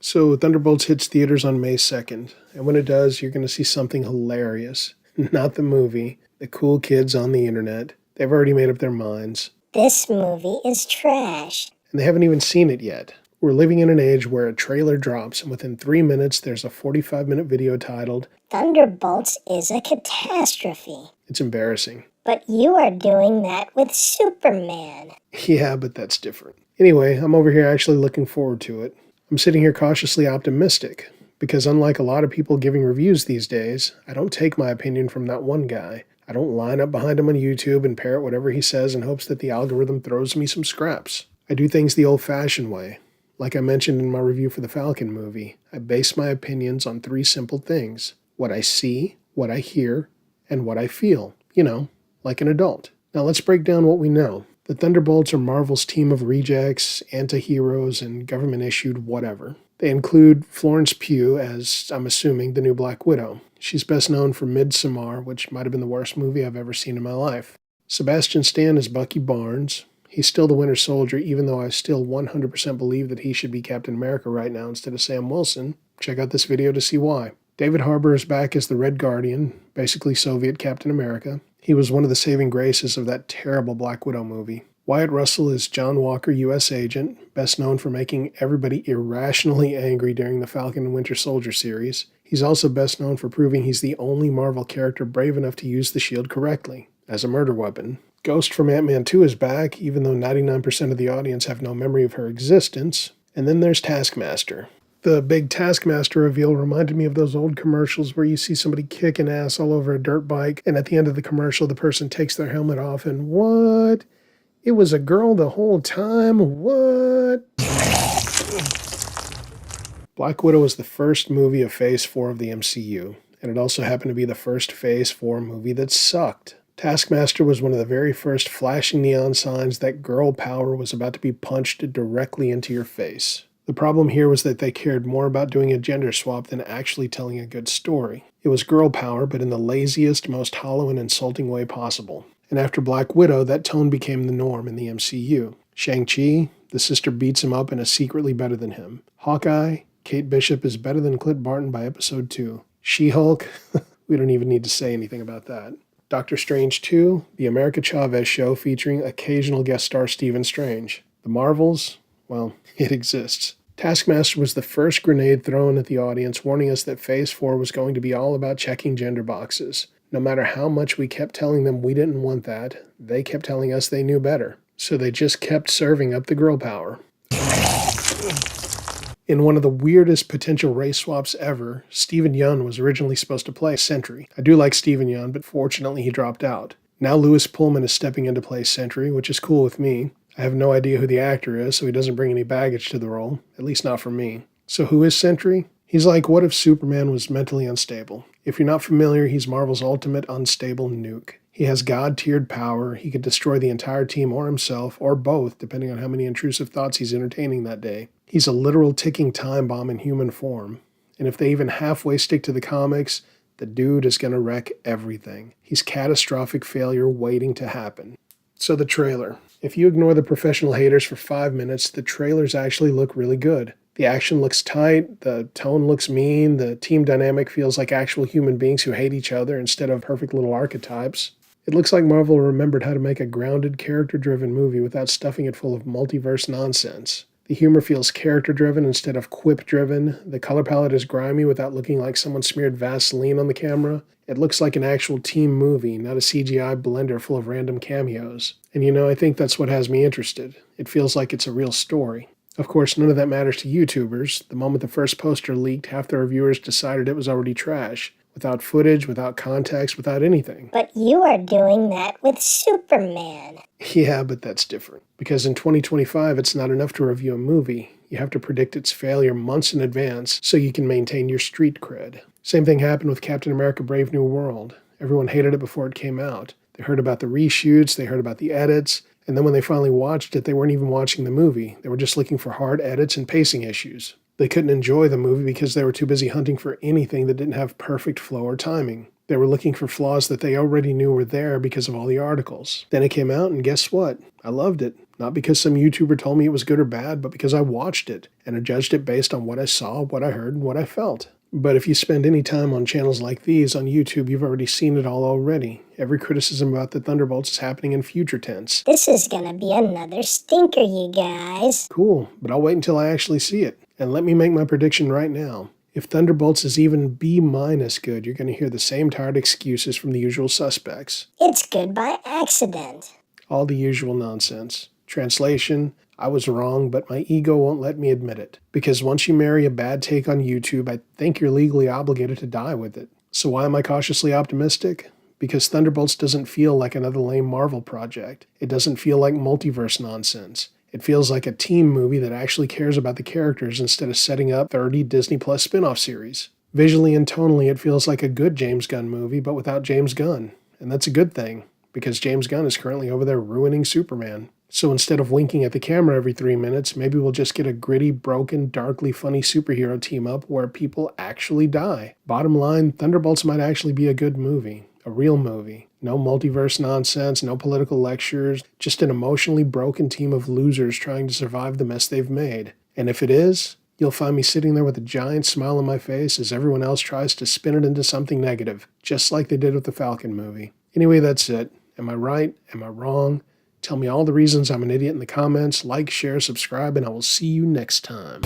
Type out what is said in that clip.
So Thunderbolts hits theaters on May 2nd, and when it does, you're going to see something hilarious. Not the movie, the cool kids on the internet. They've already made up their minds. This movie is trash. And they haven't even seen it yet. We're living in an age where a trailer drops, and within 3 minutes, there's a 45-minute video titled, Thunderbolts is a catastrophe. It's embarrassing. But you are doing that with Superman. Yeah, but that's different. Anyway, I'm over here actually looking forward to it. I'm sitting here cautiously optimistic, because unlike a lot of people giving reviews these days, I don't take my opinion from that one guy. I don't line up behind him on YouTube and parrot whatever he says in hopes that the algorithm throws me some scraps. I do things the old-fashioned way. Like I mentioned in my review for the Falcon movie, I base my opinions on 3 simple things: what I see, what I hear, and what I feel. You know, like an adult. Now let's break down what we know. The Thunderbolts are Marvel's team of rejects, anti-heroes, and government-issued whatever. They include Florence Pugh as, I'm assuming, the new Black Widow. She's best known for Midsommar, which might have been the worst movie I've ever seen in my life. Sebastian Stan is Bucky Barnes. He's still the Winter Soldier, even though I still 100% believe that he should be Captain America right now instead of Sam Wilson. Check out this video to see why. David Harbour is back as the Red Guardian, basically Soviet Captain America. He was one of the saving graces of that terrible Black Widow movie. Wyatt Russell is John Walker, U.S. Agent, best known for making everybody irrationally angry during the Falcon and Winter Soldier series. He's also best known for proving he's the only Marvel character brave enough to use the shield correctly, as a murder weapon. Ghost from Ant-Man 2 is back, even though 99% of the audience have no memory of her existence. And then there's Taskmaster. The big Taskmaster reveal reminded me of those old commercials where you see somebody kicking ass all over a dirt bike, and at the end of the commercial, the person takes their helmet off and, what? It was a girl the whole time? What? Black Widow was the first movie of Phase 4 of the MCU, and it also happened to be the first Phase 4 movie that sucked. Taskmaster was one of the very first flashing neon signs that girl power was about to be punched directly into your face. The problem here was that they cared more about doing a gender swap than actually telling a good story. It was girl power, but in the laziest, most hollow and insulting way possible. And after Black Widow, that tone became the norm in the MCU. Shang-Chi, the sister beats him up and is secretly better than him. Hawkeye, Kate Bishop is better than Clint Barton by episode 2. She-Hulk, we don't even need to say anything about that. Doctor Strange 2, the America Chavez show featuring occasional guest star Stephen Strange. The Marvels, well, it exists. Taskmaster was the first grenade thrown at the audience, warning us that Phase 4 was going to be all about checking gender boxes. No matter how much we kept telling them we didn't want that, they kept telling us they knew better. So they just kept serving up the girl power. In one of the weirdest potential race swaps ever, Steven Yeun was originally supposed to play Sentry. I do like Steven Yeun, but fortunately he dropped out. Now Louis Pullman is stepping in to play Sentry, which is cool with me. I have no idea who the actor is, so he doesn't bring any baggage to the role, at least not for me. So who is Sentry? He's like, what if Superman was mentally unstable? If you're not familiar, he's Marvel's ultimate unstable nuke. He has God-tiered power, he could destroy the entire team or himself, or both, depending on how many intrusive thoughts he's entertaining that day. He's a literal ticking time bomb in human form. And if they even halfway stick to the comics, the dude is going to wreck everything. He's catastrophic failure waiting to happen. So the trailer. If you ignore the professional haters for 5 minutes, the trailers actually look really good. The action looks tight, the tone looks mean, the team dynamic feels like actual human beings who hate each other instead of perfect little archetypes. It looks like Marvel remembered how to make a grounded, character-driven movie without stuffing it full of multiverse nonsense. The humor feels character-driven instead of quip-driven. The color palette is grimy without looking like someone smeared Vaseline on the camera. It looks like an actual team movie, not a CGI blender full of random cameos. And you know, I think that's what has me interested. It feels like it's a real story. Of course, none of that matters to YouTubers. The moment the first poster leaked, half the reviewers decided it was already trash. Without footage, without context, without anything. But you are doing that with Superman. Yeah, but that's different. Because in 2025, it's not enough to review a movie. You have to predict its failure months in advance so you can maintain your street cred. Same thing happened with Captain America Brave New World. Everyone hated it before it came out. They heard about the reshoots, they heard about the edits, and then when they finally watched it, they weren't even watching the movie. They were just looking for hard edits and pacing issues. They couldn't enjoy the movie because they were too busy hunting for anything that didn't have perfect flow or timing. They were looking for flaws that they already knew were there because of all the articles. Then it came out, and guess what? I loved it. Not because some YouTuber told me it was good or bad, but because I watched it, and I judged it based on what I saw, what I heard, and what I felt. But if you spend any time on channels like these on YouTube, you've already seen it all already. Every criticism about the Thunderbolts is happening in future tense. This is gonna be another stinker, you guys. Cool, but I'll wait until I actually see it. And let me make my prediction right now. If Thunderbolts is even B- good, you're going to hear the same tired excuses from the usual suspects. It's good by accident. All the usual nonsense. Translation, I was wrong, but my ego won't let me admit it. Because once you marry a bad take on YouTube, I think you're legally obligated to die with it. So why am I cautiously optimistic? Because Thunderbolts doesn't feel like another lame Marvel project. It doesn't feel like multiverse nonsense. It feels like a team movie that actually cares about the characters instead of setting up 30 Disney Plus spin-off series. Visually and tonally, it feels like a good James Gunn movie, but without James Gunn. And that's a good thing, because James Gunn is currently over there ruining Superman. So instead of winking at the camera every 3 minutes, maybe we'll just get a gritty, broken, darkly funny superhero team-up where people actually die. Bottom line, Thunderbolts might actually be a good movie. A real movie. No multiverse nonsense, no political lectures, just an emotionally broken team of losers trying to survive the mess they've made. And if it is, you'll find me sitting there with a giant smile on my face as everyone else tries to spin it into something negative, just like they did with the Falcon movie. Anyway, that's it. Am I right? Am I wrong? Tell me all the reasons I'm an idiot in the comments. Like, share, subscribe, and I will see you next time.